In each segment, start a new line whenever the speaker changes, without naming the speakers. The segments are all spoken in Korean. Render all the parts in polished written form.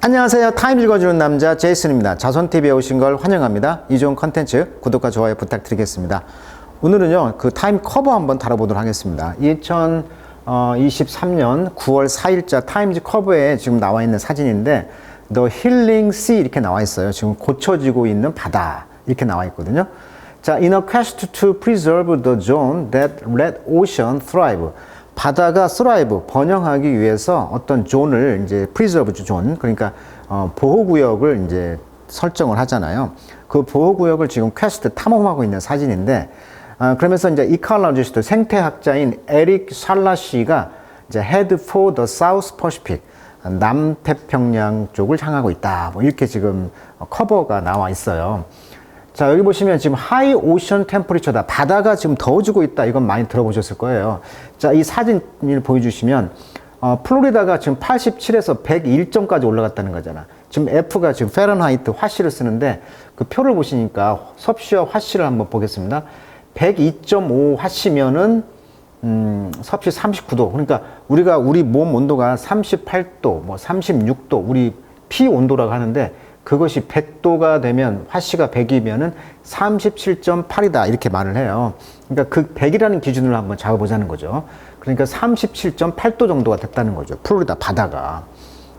안녕하세요. 타임 읽어주는 남자 제이슨입니다. 자손TV에 오신 걸 환영합니다. 이 좋은 컨텐츠 구독과 좋아요 부탁드리겠습니다. 오늘은요, 그 타임 커버 한번 다뤄보도록 하겠습니다. 2023년 9월 4일자 타임즈 커버에 지금 나와 있는 사진인데 The Healing Sea 이렇게 나와 있어요. 지금 고쳐지고 있는 바다 이렇게 나와 있거든요. 자, in a quest to preserve the zone that let ocean thrive. 바다가 thrive, 번영하기 위해서 어떤 존을 이제 preserve 존, 그러니까 보호구역을 이제 설정을 하잖아요. 그 보호구역을 지금 퀘스트 탐험하고 있는 사진인데, 그러면서 이제 이컬러지스트, 생태학자인 에릭 살라시가 이제 head for the South Pacific, 남태평양 쪽을 향하고 있다. 뭐 이렇게 지금 커버가 나와 있어요. 자, 여기 보시면 지금 하이 오션 템퍼리처다. 바다가 지금 더워지고 있다. 이건 많이 들어보셨을 거예요. 자, 이 사진을 보여주시면 플로리다가 지금 87에서 101점까지 올라갔다는 거잖아. 지금 F가 지금 페른하이트 화씨를 쓰는데 그 표를 보시니까 섭씨와 화씨를 한번 보겠습니다. 102.5 화씨면은 섭씨 39도. 그러니까 우리 몸 온도가 38도, 뭐 36도, 우리 피 온도라고 하는데 그것이 100도가 되면, 화씨가 100이면은 37.8이다. 이렇게 말을 해요. 그러니까 그 100이라는 기준으로 한번 잡아보자는 거죠. 그러니까 37.8도 정도가 됐다는 거죠. 플로리다 바다가.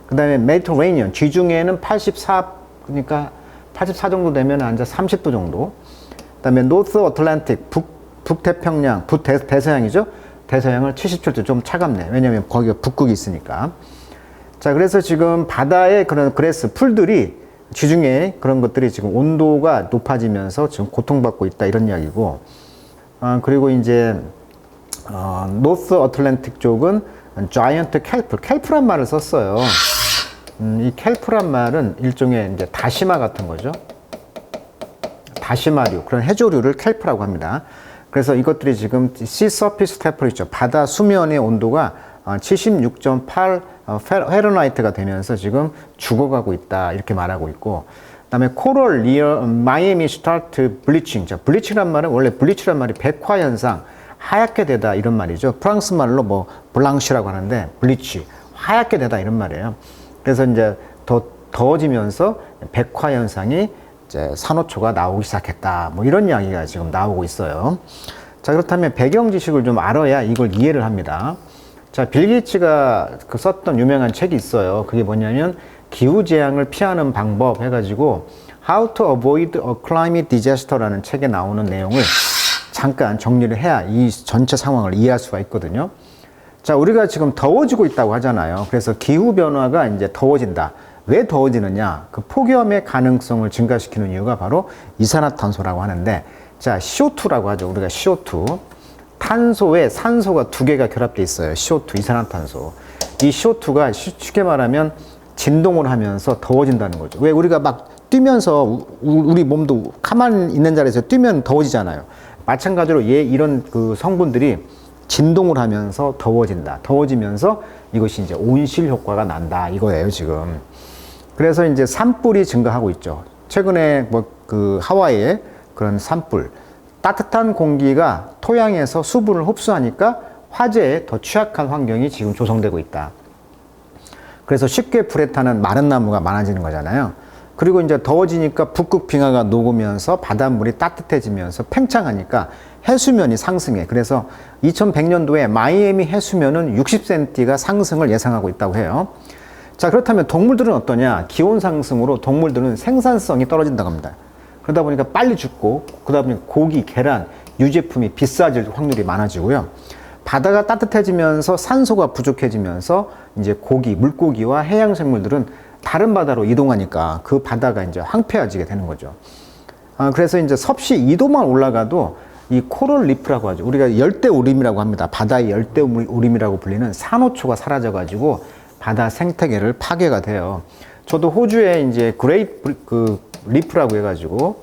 그 다음에 메디터레니언, 지중해는 84, 그러니까 84 정도 되면 한 30도 정도. 그 다음에 노스 어틀랜틱, 북태평양, 대서양이죠. 대서양을 77도, 좀 차갑네. 왜냐면 거기가 북극이 있으니까. 자, 그래서 지금 바다의 그런 그래스, 풀들이 지중해 그런 것들이 지금 온도가 높아지면서 지금 고통받고 있다 이런 이야기고, 그리고 이제 노스 어틀랜틱 쪽은 자이언트 켈프란 말을 썼어요. 이 켈프란 말은 일종의 이제 다시마 같은 거죠. 다시마류, 그런 해조류를 켈프라고 합니다. 그래서 이것들이 지금 sea surface temperature, 바다 수면의 온도가 76.8 페른하이트가 되면서 지금 죽어가고 있다 이렇게 말하고 있고, 그다음에 코럴 리어 마이애미 스타트 블리칭. 자, 블리칭이란 말은 원래 블리치란 말이 백화 현상, 하얗게 되다 이런 말이죠. 프랑스 말로 뭐 블랑시라고 하는데 블리치, 하얗게 되다 이런 말이에요. 그래서 이제 더 더워지면서 백화 현상이 이제 산호초가 나오기 시작했다. 뭐 이런 이야기가 지금 나오고 있어요. 자, 그렇다면 배경 지식을 좀 알아야 이걸 이해를 합니다. 자, 빌 게이츠가 썼던 유명한 책이 있어요. 그게 뭐냐면 기후재앙을 피하는 방법 해가지고 How to Avoid a Climate Disaster라는 책에 나오는 내용을 잠깐 정리를 해야 이 전체 상황을 이해할 수가 있거든요. 자, 우리가 지금 더워지고 있다고 하잖아요. 그래서 기후변화가 이제 더워진다. 왜 더워지느냐? 그 폭염의 가능성을 증가시키는 이유가 바로 이산화탄소라고 하는데, 자, CO2라고 하죠. 우리가 CO2. 탄소에 산소가 두 개가 결합되어 있어요. CO2, 이산화탄소. 이 CO2가 쉽게 말하면 진동을 하면서 더워진다는 거죠. 왜 우리가 막 뛰면서 우리 몸도 가만히 있는 자리에서 뛰면 더워지잖아요. 마찬가지로 이런 그 성분들이 진동을 하면서 더워진다. 더워지면서 이것이 이제 온실 효과가 난다. 이거예요, 지금. 그래서 이제 산불이 증가하고 있죠. 최근에 뭐 그 하와이에 그런 산불. 따뜻한 공기가 토양에서 수분을 흡수하니까 화재에 더 취약한 환경이 지금 조성되고 있다. 그래서 쉽게 불에 타는 마른 나무가 많아지는 거잖아요. 그리고 이제 더워지니까 북극 빙하가 녹으면서 바닷물이 따뜻해지면서 팽창하니까 해수면이 상승해. 그래서 2100년도에 마이애미 해수면은 60cm가 상승을 예상하고 있다고 해요. 자, 그렇다면 동물들은 어떠냐? 기온 상승으로 동물들은 생산성이 떨어진다고 합니다. 그러다 보니까 빨리 죽고, 그러다 보니까 고기, 계란, 유제품이 비싸질 확률이 많아지고요. 바다가 따뜻해지면서 산소가 부족해지면서 이제 고기, 물고기와 해양 생물들은 다른 바다로 이동하니까 그 바다가 이제 황폐해지게 되는 거죠. 그래서 이제 섭씨 2도만 올라가도 이 코럴 리프라고 하죠. 우리가 열대우림이라고 합니다. 바다의 열대우림이라고 불리는 산호초가 사라져가지고 바다 생태계를 파괴가 돼요. 저도 호주에 이제 그레이트 리프라고 해가지고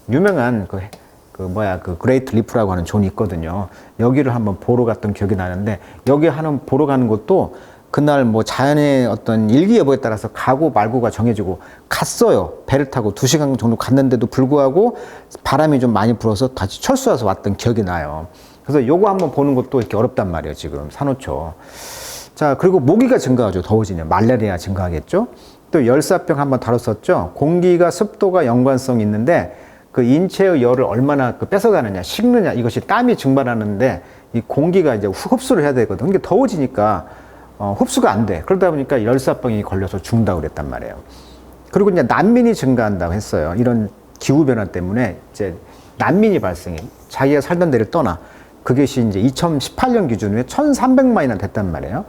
유명한 그 그레이트 리프라고 하는 존이 있거든요. 여기를 한번 보러 갔던 기억이 나는데, 여기 보러 가는 것도 그날 뭐 자연의 어떤 일기예보에 따라서 가고 말고가 정해지고 갔어요. 배를 타고 2시간 정도 갔는데도 불구하고 바람이 좀 많이 불어서 다시 철수해서 왔던 기억이 나요. 그래서 요거 한번 보는 것도 이렇게 어렵단 말이에요, 지금 산호초. 자, 그리고 모기가 증가하죠. 더워지면 말라리아 증가하겠죠. 또 열사병 한번 다뤘었죠. 공기가 습도가 연관성이 있는데 그 인체의 열을 얼마나 뺏어가느냐, 식느냐, 이것이 땀이 증발하는데 이 공기가 이제 흡수를 해야 되거든. 이게 더워지니까 흡수가 안 돼. 그러다 보니까 열사병이 걸려서 죽는다고 그랬단 말이에요. 그리고 이제 난민이 증가한다고 했어요. 이런 기후 변화 때문에 이제 난민이 발생해. 자기가 살던 데를 떠나. 그것이 이제 2018년 기준으로 1,300만이나 됐단 말이에요.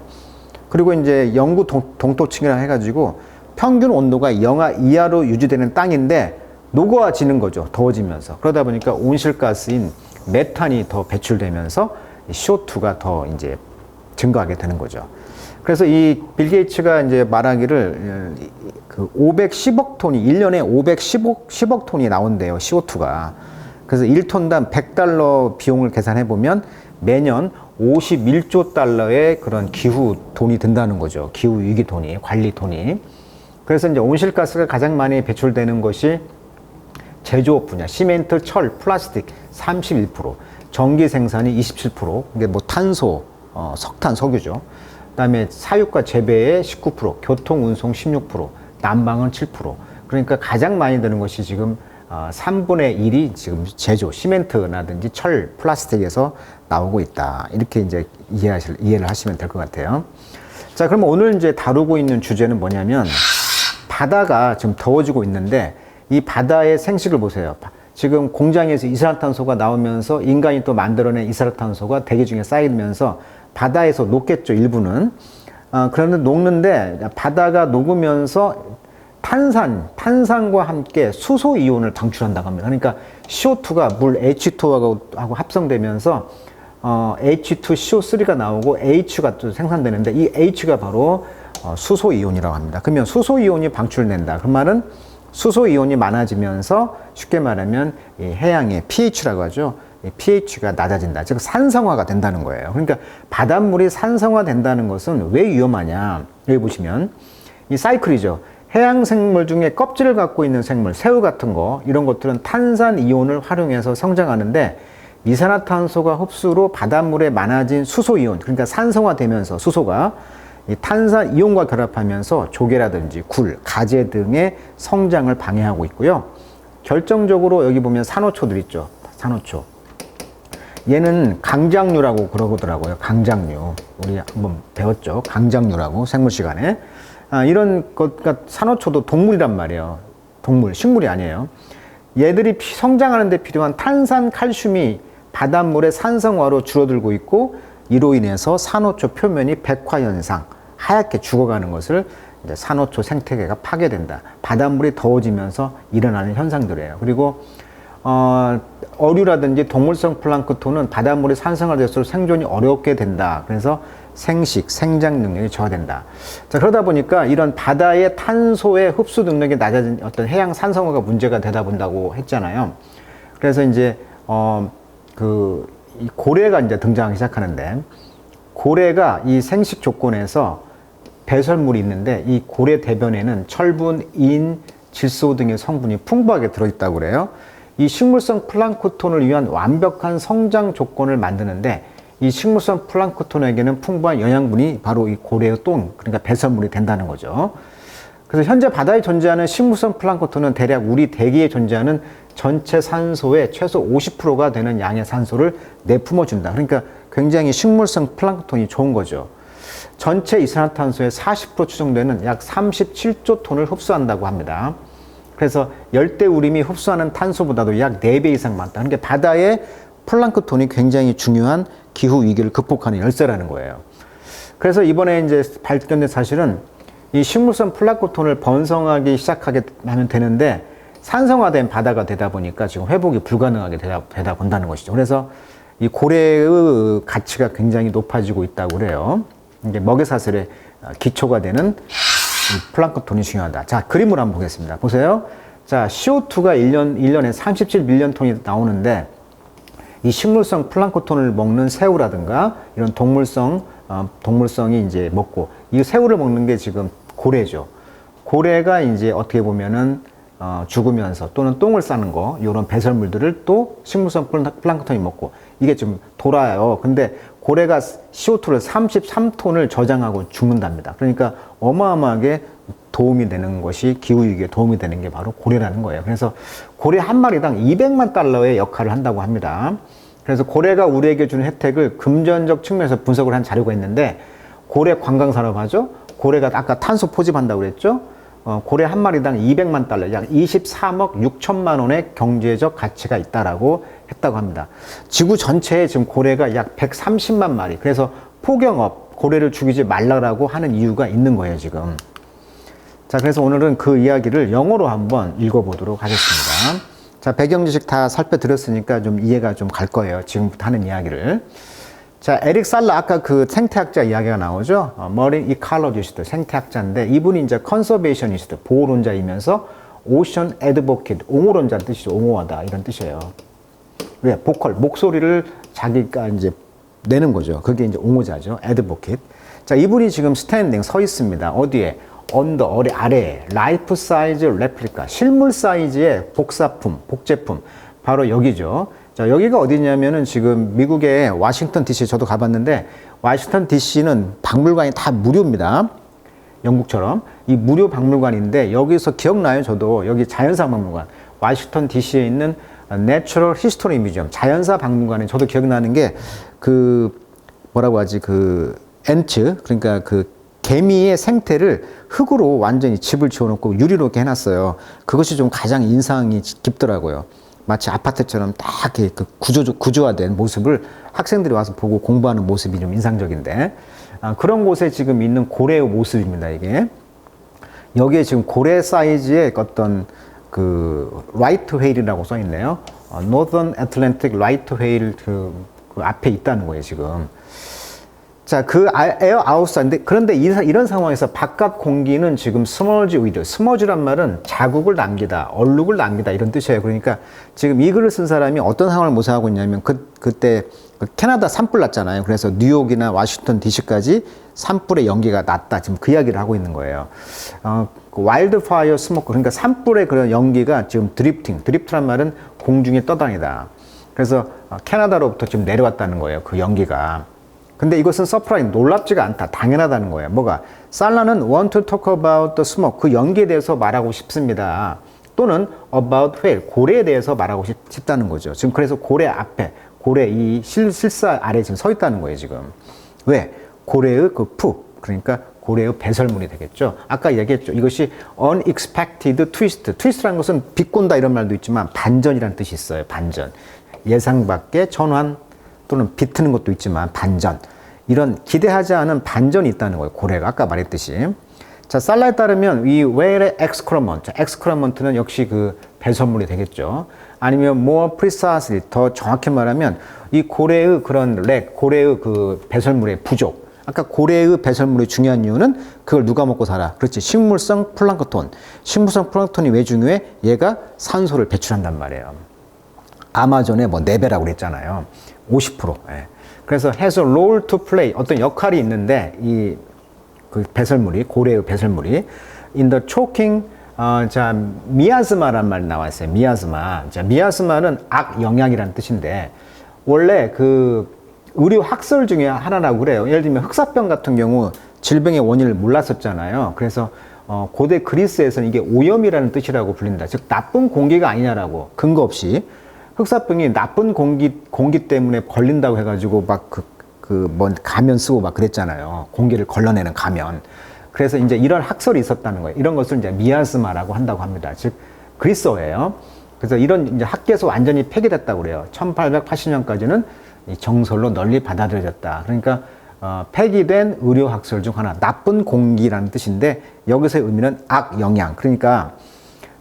그리고 이제 영구 동토층이라 해가지고 평균 온도가 영하 이하로 유지되는 땅인데 녹아지는 거죠. 더워지면서. 그러다 보니까 온실가스인 메탄이 더 배출되면서 CO2가 더 이제 증가하게 되는 거죠. 그래서 이 빌 게이츠가 이제 말하기를 그 510억 톤이 1년에 510억 톤이 나온대요. CO2가. 그래서 1톤당 100달러 비용을 계산해 보면 매년 51조 달러의 그런 기후 돈이 든다는 거죠. 기후 위기 돈이, 관리 돈이. 그래서 이제 온실가스가 가장 많이 배출되는 것이 제조업 분야, 시멘트, 철, 플라스틱 31%, 전기 생산이 27%, 이게 뭐 탄소, 석탄, 석유죠. 그다음에 사육과 재배의 19%, 교통 운송 16%, 난방은 7%. 그러니까 가장 많이 드는 것이 지금 3분의 1이 지금 제조, 시멘트라든지 철, 플라스틱에서 나오고 있다. 이렇게 이제 이해를 하시면 될 것 같아요. 자, 그럼 오늘 이제 다루고 있는 주제는 뭐냐면 바다가 지금 더워지고 있는데 이 바다의 생식을 보세요. 지금 공장에서 이산화탄소가 나오면서 인간이 또 만들어낸 이산화탄소가 대기 중에 쌓이면서 바다에서 녹겠죠, 일부는. 그런데 녹는데 바다가 녹으면서 탄산과 함께 수소 이온을 방출한다고 합니다. 그러니까 CO2가 물 H2하고 합성되면서 H2CO3가 나오고 H가 또 생산되는데 이 H가 바로 수소 이온이라고 합니다. 그러면 수소 이온이 방출된다. 그 말은 수소 이온이 많아지면서 쉽게 말하면 이 해양의 pH라고 하죠. pH가 낮아진다. 즉 산성화가 된다는 거예요. 그러니까 바닷물이 산성화 된다는 것은 왜 위험하냐? 여기 보시면 이 사이클이죠. 해양 생물 중에 껍질을 갖고 있는 생물, 새우 같은 거, 이런 것들은 탄산 이온을 활용해서 성장하는데 이산화탄소가 흡수로 바닷물에 많아진 수소 이온, 그러니까 산성화되면서 수소가 이 탄산 이온과 결합하면서 조개라든지 굴, 가재 등의 성장을 방해하고 있고요. 결정적으로 여기 보면 산호초들 있죠. 산호초. 얘는 강장류라고 그러더라고요. 강장류. 우리 한번 배웠죠. 강장류라고 생물 시간에. 이런 것과 산호초도 동물이란 말이에요. 동물, 식물이 아니에요. 얘들이 성장하는 데 필요한 탄산, 칼슘이 바닷물의 산성화로 줄어들고 있고 이로 인해서 산호초 표면이 백화 현상, 하얗게 죽어가는 것을 이제 산호초 생태계가 파괴된다. 바닷물이 더워지면서 일어나는 현상들이에요. 그리고 어류라든지 동물성 플랑크톤은 바닷물이 산성화될수록 생존이 어렵게 된다. 그래서 생식, 생장 능력이 저하된다. 자, 그러다 보니까 이런 바다의 탄소의 흡수 능력이 낮아진 어떤 해양 산성화가 문제가 되다 본다고 했잖아요. 그래서 이제 이 고래가 이제 등장하기 시작하는데 고래가 이 생식 조건에서 배설물이 있는데 이 고래 대변에는 철분, 인, 질소 등의 성분이 풍부하게 들어있다고 그래요. 이 식물성 플랑크톤을 위한 완벽한 성장 조건을 만드는데 이 식물성 플랑크톤에게는 풍부한 영양분이 바로 이 고래의 똥, 그러니까 배설물이 된다는 거죠. 그래서 현재 바다에 존재하는 식물성 플랑크톤은 대략 우리 대기에 존재하는 전체 산소의 최소 50%가 되는 양의 산소를 내뿜어준다. 그러니까 굉장히 식물성 플랑크톤이 좋은 거죠. 전체 이산화탄소의 40% 추정되는 약 37조 톤을 흡수한다고 합니다. 그래서 열대우림이 흡수하는 탄소보다도 약 4배 이상 많다. 그러니까 바다의 플랑크톤이 굉장히 중요한 기후 위기를 극복하는 열쇠라는 거예요. 그래서 이번에 이제 발견된 사실은 이 식물성 플랑크톤을 번성하기 시작하게 하면 되는데 산성화된 바다가 되다 보니까 지금 회복이 불가능하게 되다 본다는 것이죠. 그래서 이 고래의 가치가 굉장히 높아지고 있다고 그래요. 이게 먹이사슬의 기초가 되는 이 플랑크톤이 중요하다. 자, 그림을 한번 보겠습니다. 보세요. 자, CO2가 1년에 37밀리언 톤이 나오는데 이 식물성 플랑크톤을 먹는 새우라든가 이런 동물성이 이제 먹고 이 새우를 먹는 게 지금 고래죠. 고래가 이제 어떻게 보면은 죽으면서 또는 똥을 싸는 거 이런 배설물들을 또 식물성 플랑크톤이 먹고 이게 좀 돌아요. 근데 고래가 CO2를 33톤을 저장하고 죽는답니다. 그러니까 어마어마하게 도움이 되는 것이 기후위기에 도움이 되는 게 바로 고래라는 거예요. 그래서 고래 한 마리당 200만 달러의 역할을 한다고 합니다. 그래서 고래가 우리에게 주는 혜택을 금전적 측면에서 분석을 한 자료가 있는데 고래 관광산업 하죠. 고래가 아까 탄소 포집한다고 그랬죠. 고래 한 마리당 200만 달러, 약 23억 6천만 원의 경제적 가치가 있다라고 했다고 합니다. 지구 전체에 지금 고래가 약 130만 마리. 그래서 포경업, 고래를 죽이지 말라고 하는 이유가 있는 거예요, 지금. 자, 그래서 오늘은 그 이야기를 영어로 한번 읽어보도록 하겠습니다. 자, 배경 지식 다 살펴드렸으니까 좀 이해가 좀 갈 거예요. 지금부터 하는 이야기를. 자, 에릭 살라, 아까 그 생태학자 이야기가 나오죠. 머린 이칼로지스트, 생태학자인데 이분이 이제 컨서베이셔니스트, 보호론자이면서 오션 애드보킷, 옹호론자는 뜻이죠. 옹호하다 이런 뜻이에요. 왜? 보컬, 목소리를 자기가 이제 내는 거죠. 그게 이제 옹호자죠. 애드보킷. 자, 이분이 지금 스탠딩 서 있습니다. 어디에? 언더, 아래에 라이프 사이즈 레플리카, 실물 사이즈의 복사품, 복제품, 바로 여기죠. 자, 여기가 어디냐면은 지금 미국의 워싱턴 DC, 저도 가봤는데 워싱턴 DC는 박물관이 다 무료입니다. 영국처럼 이 무료 박물관인데 여기서 기억나요? 저도 여기 자연사 박물관, 워싱턴 DC에 있는 내추럴 히스토리 뮤지엄, 자연사 박물관에 저도 기억나는 게 그 뭐라고 하지, 그 엔츠, 그러니까 그 개미의 생태를 흙으로 완전히 집을 지어놓고 유리로 이렇게 해놨어요. 그것이 좀 가장 인상이 깊더라고요. 마치 아파트처럼 딱 이렇게 그 구조화된 모습을 학생들이 와서 보고 공부하는 모습이 좀 인상적인데, 그런 곳에 지금 있는 고래의 모습입니다, 이게. 여기에 지금 고래 사이즈의 어떤 그 라이트 웨일이라고 써 있네요. Northern Atlantic 라이트 웨일 그 앞에 있다는 거예요, 지금. 자, 그 에어 아웃사인데, 그런데 이런 상황에서 바깥 공기는 지금 스머지 위드, 스머지란 말은 자국을 남기다, 얼룩을 남기다 이런 뜻이에요. 그러니까 지금 이 글을 쓴 사람이 어떤 상황을 모사하고 있냐면 그때 캐나다 산불 났잖아요. 그래서 뉴욕이나 워싱턴 DC까지 산불의 연기가 났다. 지금 그 이야기를 하고 있는 거예요. 와일드 파이어 스모크, 그러니까 산불의 그런 연기가 지금 드리프트란 말은 공중에 떠다니다. 그래서 캐나다로부터 지금 내려왔다는 거예요. 그 연기가. 근데 이것은 서프라이즈, 놀랍지가 않다. 당연하다는 거예요. 뭐가? 살라는 want to talk about the smoke, 그 연기에 대해서 말하고 싶습니다. 또는 about whale, 고래에 대해서 말하고 싶다는 거죠. 지금 그래서 고래 앞에, 고래 이 실사 아래에 지금 서 있다는 거예요, 지금. 왜? 고래의 그 푹, 그러니까 고래의 배설물이 되겠죠. 아까 얘기했죠. 이것이 unexpected twist. twist라는 것은 비꼰다 이런 말도 있지만 반전이라는 뜻이 있어요. 반전. 예상 밖의 전환, 또는 비트는 것도 있지만 반전, 이런 기대하지 않은 반전이 있다는 거예요. 고래가 아까 말했듯이. 자, 살라에 따르면 이 whale의 excrement, excrement는 역시 그 배설물이 되겠죠. 아니면 more precisely, 더 정확히 말하면 이 고래의 그런 고래의 그 배설물의 부족. 아까 고래의 배설물이 중요한 이유는 그걸 누가 먹고 살아? 그렇지, 식물성 플랑크톤. 식물성 플랑크톤이 왜 중요해? 얘가 산소를 배출한단 말이에요. 아마존의 뭐 4배라고 그랬잖아요. 50%. 예. 그래서 has a role to play, 어떤 역할이 있는데 이 그 배설물이, 고래의 배설물이 in the choking, 자, 미아즈마란 말이 나와 있어요. 미아즈마. 자, 미아즈마는 악영향이라는 뜻인데 원래 그 의료 학설 중에 하나라고 그래요. 예를 들면 흑사병 같은 경우 질병의 원인을 몰랐었잖아요. 그래서 고대 그리스에서는 이게 오염이라는 뜻이라고 불린다. 즉 나쁜 공기가 아니냐라고, 근거 없이. 흑사병이 나쁜 공기 때문에 걸린다고 해가지고 막 뭐 가면 쓰고 막 그랬잖아요. 공기를 걸러내는 가면. 그래서 이제 이런 학설이 있었다는 거예요. 이런 것을 이제 미아스마라고 한다고 합니다. 즉 그리스어예요. 그래서 이런 이제 학계에서 완전히 폐기됐다고 그래요. 1880년까지는 정설로 널리 받아들여졌다. 그러니까 폐기된 의료 학설 중 하나, 나쁜 공기라는 뜻인데 여기서의 의미는 악영향. 그러니까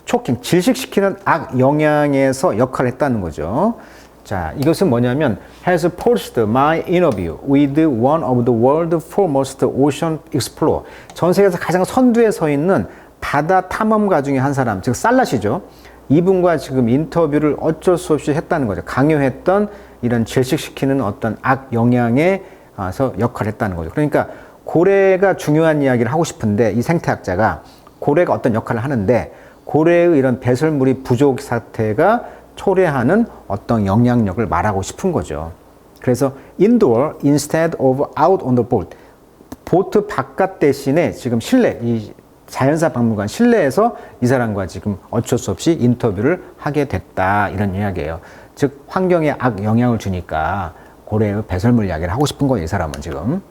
초킹, 질식시키는 악영향에서 역할을 했다는 거죠. 자, 이것은 뭐냐면 has forced my interview with one of the world's foremost ocean explorer. 전 세계에서 가장 선두에 서 있는 바다 탐험가 중에 한 사람, 즉 살라시죠. 이분과 지금 인터뷰를 어쩔 수 없이 했다는 거죠. 강요했던 이런 질식시키는 어떤 악영향에서 역할을 했다는 거죠. 그러니까 고래가 중요한 이야기를 하고 싶은데 이 생태학자가 고래가 어떤 역할을 하는데 고래의 이런 배설물이 부족 사태가 초래하는 어떤 영향력을 말하고 싶은 거죠. 그래서 indoor instead of out on the boat. 보트 바깥 대신에 지금 실내, 이 자연사 박물관 실내에서 이 사람과 지금 어쩔 수 없이 인터뷰를 하게 됐다. 이런 이야기예요. 즉 환경에 악 영향을 주니까 고래의 배설물 이야기를 하고 싶은 거예요. 이 사람은 지금.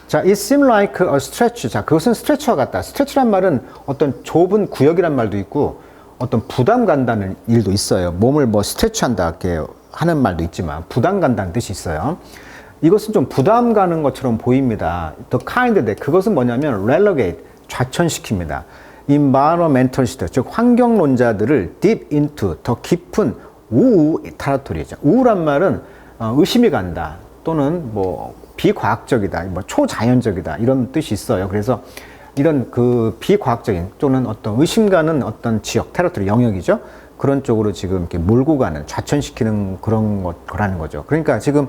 자, it seemed like a stretch. 자, 그것은 스트레치와 같다. 스트레치란 말은 어떤 좁은 구역이란 말도 있고 어떤 부담 간다는 일도 있어요. 몸을 뭐 스트레치한다 이렇게 하는 말도 있지만 부담 간다는 뜻이 있어요. 이것은 좀 부담 가는 것처럼 보입니다. The kind that 그것은 뭐냐면 relegate 좌천시킵니다. environmentalist 즉 환경론자들을 deep into 더 깊은 우우 타라토리죠. 우우란 말은 의심이 간다 또는 뭐 비과학적이다, 뭐 초자연적이다 이런 뜻이 있어요. 그래서 이런 그 비과학적인 또는 어떤 의심 가는 어떤 지역, 테러토리 영역이죠. 그런 쪽으로 지금 이렇게 몰고 가는, 좌천시키는 그런 거라는 거죠. 그러니까 지금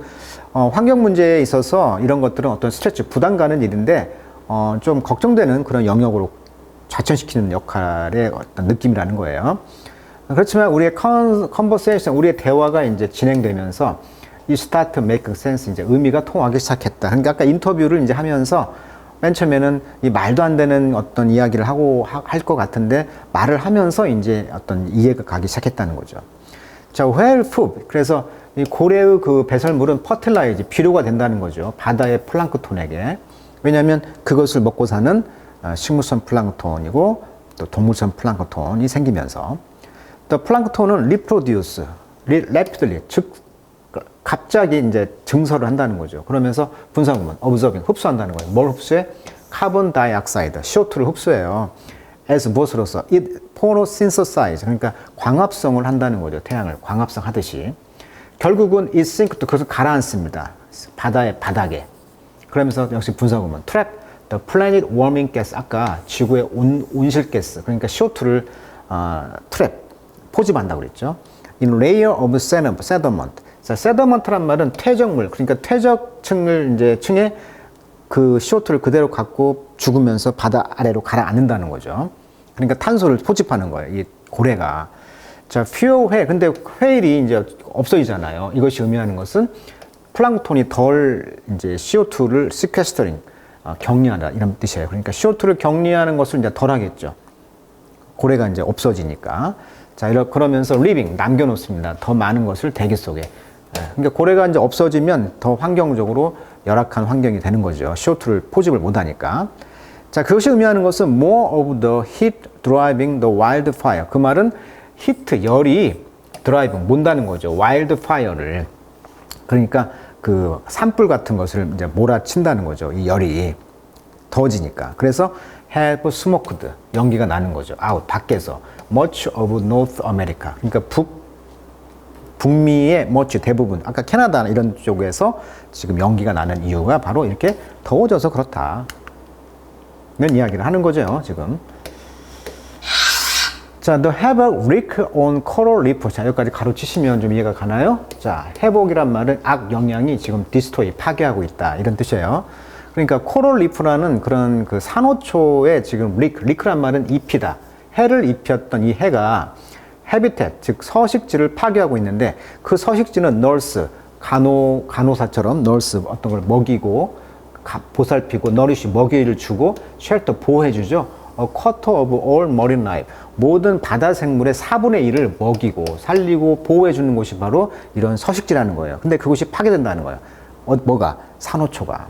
환경 문제에 있어서 이런 것들은 어떤 스트레스, 부담 가는 일인데 좀 걱정되는 그런 영역으로 좌천시키는 역할의 어떤 느낌이라는 거예요. 그렇지만 우리의 컨버세이션, 우리의 대화가 이제 진행되면서 이 start making sense, 이제 의미가 통하기 시작했다. 그러니까 아까 인터뷰를 이제 하면서 맨 처음에는 이 말도 안 되는 어떤 이야기를 하고 할 것 같은데 말을 하면서 이제 어떤 이해가 가기 시작했다는 거죠. 자, whale poop. 그래서 이 고래의 그 배설물은 퍼틸라이즈, 비료가 된다는 거죠. 바다의 플랑크톤에게. 왜냐하면 그것을 먹고 사는 식물성 플랑크톤이고 또 동물성 플랑크톤이 생기면서 또 플랑크톤은 reproduce, rapidly, 즉 갑자기 이제 증설을 한다는 거죠. 그러면서 분사구문, observing, 흡수한다는 거예요. 뭘 흡수해? 카본 다이옥사이드, CO2를 흡수해요. as 무엇으로서? it photosynthesize, 그러니까 광합성을 한다는 거죠. 태양을 광합성 하듯이. 결국은 it sink, 그것을 가라앉습니다. 바다의 바닥에. 그러면서 역시 분사구문, trap the planet warming gas, 아까 지구의 온실가스, 그러니까 CO2를 trap, 포집한다고 그랬죠. in layer of sediment. 자, 세더먼트란 말은 퇴적물, 그러니까 퇴적층을 이제 층에 그 CO2를 그대로 갖고 죽으면서 바다 아래로 가라앉는다는 거죠. 그러니까 탄소를 포집하는 거예요. 이 고래가. 자, fewer whale. 근데 whale이 이제 없어지잖아요. 이것이 의미하는 것은 플랑크톤이 덜 이제 CO2를 sequestering, 격리하다 이런 뜻이에요. 그러니까 CO2를 격리하는 것을 이제 덜 하겠죠. 고래가 이제 없어지니까. 자, 그러면서 living, 남겨놓습니다. 더 많은 것을 대기 속에. 그러니까 고래가 이제 없어지면 더 환경적으로 열악한 환경이 되는 거죠. CO2를 포집을 못하니까. 자, 그것이 의미하는 것은 more of the heat driving the wildfire. 그 말은 히트, 열이 드라이빙, mon다는 거죠. wildfire를. 그러니까 그 산불 같은 것을 이제 몰아친다는 거죠. 이 열이 더워지니까. 그래서 have smoked, 연기가 나는 거죠. out, 밖에서. much of North America. 그러니까 북미의 much, 대부분. 아까 캐나다 이런 쪽에서 지금 연기가 나는 이유가 바로 이렇게 더워져서 그렇다. 이런 이야기를 하는 거죠, 지금. 자, the havoc wreak on coral reef. 자, 여기까지 가로치시면 좀 이해가 가나요? 자, 회복이란 말은 악 영향이 지금 디스토이, 파괴하고 있다. 이런 뜻이에요. 그러니까 코럴 리프라는 그런 그 산호초의 지금 리크란 말은 잎이다. 해를 입혔던 이 해가 해비텟, 즉 서식지를 파괴하고 있는데 그 서식지는 널스, 간호사처럼 널스 어떤 걸 먹이고 보살피고 너리시 먹이를 주고 쉘터 보호해주죠. A quarter of all marine life, 모든 바다 생물의 4분의 1을 먹이고 살리고 보호해주는 곳이 바로 이런 서식지라는 거예요. 근데 그것이 파괴된다는 거예요. 뭐가? 산호초가.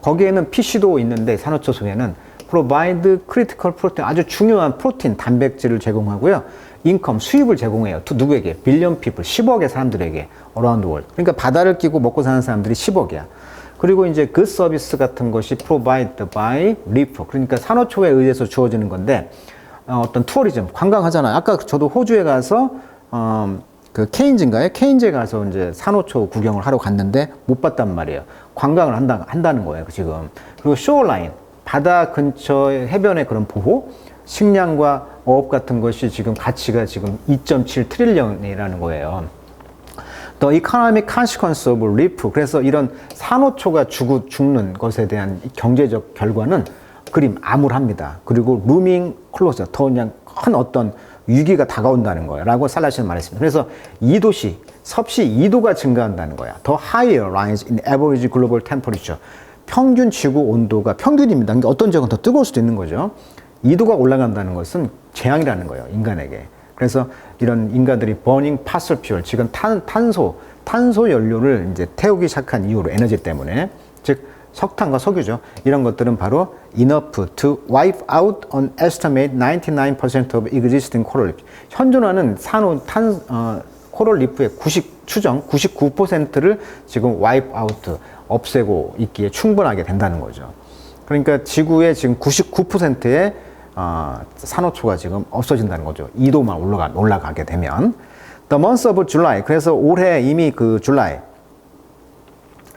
거기에는 PC도 있는데 산호초 속에는 provide critical protein, 아주 중요한 프로틴, 단백질을 제공하고요. 인컴, 수입을 제공해요. 누구에게? 빌리언 피플, 10억의 사람들에게 around the world. 그러니까 바다를 끼고 먹고 사는 사람들이 10억이야. 그리고 이제 그 서비스 같은 것이 provided by reef. 그러니까 산호초에 의해서 주어지는 건데 어떤 투어리즘, 관광하잖아요. 아까 저도 호주에 가서 그 케인즈인가요? 케인즈에 가서 이제 산호초 구경을 하러 갔는데 못 봤단 말이에요. 관광을 한다는 거예요, 지금. 그리고 쇼라인, 바다 근처의 해변의 그런 보호, 식량과 어업 같은 것이 지금 가치가 지금 2.7 트릴리언이라는 거예요. The economic consequence of reef. 그래서 이런 산호초가 죽는 것에 대한 경제적 결과는 그림 암울합니다. 그리고 looming closer, 더 그냥 큰 어떤 위기가 다가온다는 거예요. 라고 살라시는 말했습니다. 그래서 2도씨, 섭씨 2도가 증가한다는 거야. The higher rise in average global temperature. 평균 지구 온도가 평균입니다. 그러니까 어떤 지역은 더 뜨거울 수도 있는 거죠. 2도가 올라간다는 것은 재앙이라는 거예요, 인간에게. 그래서 이런 인간들이 burning fossil fuel, 지금 탄소 연료를 이제 태우기 시작한 이후로 에너지 때문에, 즉 석탄과 석유죠. 이런 것들은 바로 enough to wipe out an estimate 99% of existing coral reef. 현존하는 코럴 리프의 추정 99%를 지금 wipe out, 없애고 있기에 충분하게 된다는 거죠. 그러니까 지구의 지금 99%의 산호초가 지금 없어진다는 거죠. 2도만 올라가게 되면. The month of July. 그래서 올해 이미 그 줄라이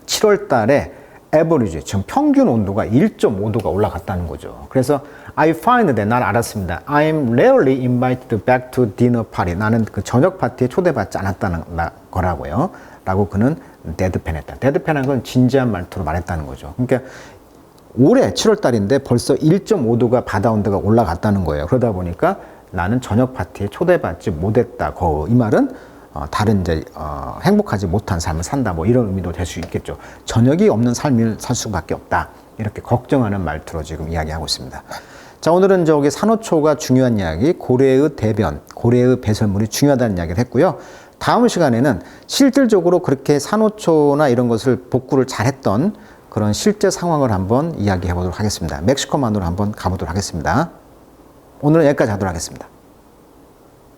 7월 달에 average, 지금 평균 온도가 1.5도가 올라갔다는 거죠. 그래서 I find that, 난 알았습니다. I'm rarely invited back to dinner party. 나는 그 저녁 파티에 초대받지 않았다는 거라고요. 라고 그는 데드펜했다. 데드펜한 건 진지한 말투로 말했다는 거죠. 그러니까 올해 7월 달인데 벌써 1.5도가 바다 온도가 올라갔다는 거예요. 그러다 보니까 나는 저녁 파티에 초대받지 못했다. 이 말은 다른 이제 행복하지 못한 삶을 산다. 뭐 이런 의미도 될 수 있겠죠. 저녁이 없는 삶을 살 수밖에 없다. 이렇게 걱정하는 말투로 지금 이야기하고 있습니다. 자, 오늘은 저기 산호초가 중요한 이야기, 고래의 대변, 고래의 배설물이 중요하다는 이야기를 했고요. 다음 시간에는 실질적으로 그렇게 산호초나 이런 것을 복구를 잘했던 그런 실제 상황을 한번 이야기해 보도록 하겠습니다. 멕시코만으로 한번 가보도록 하겠습니다. 오늘은 여기까지 하도록 하겠습니다.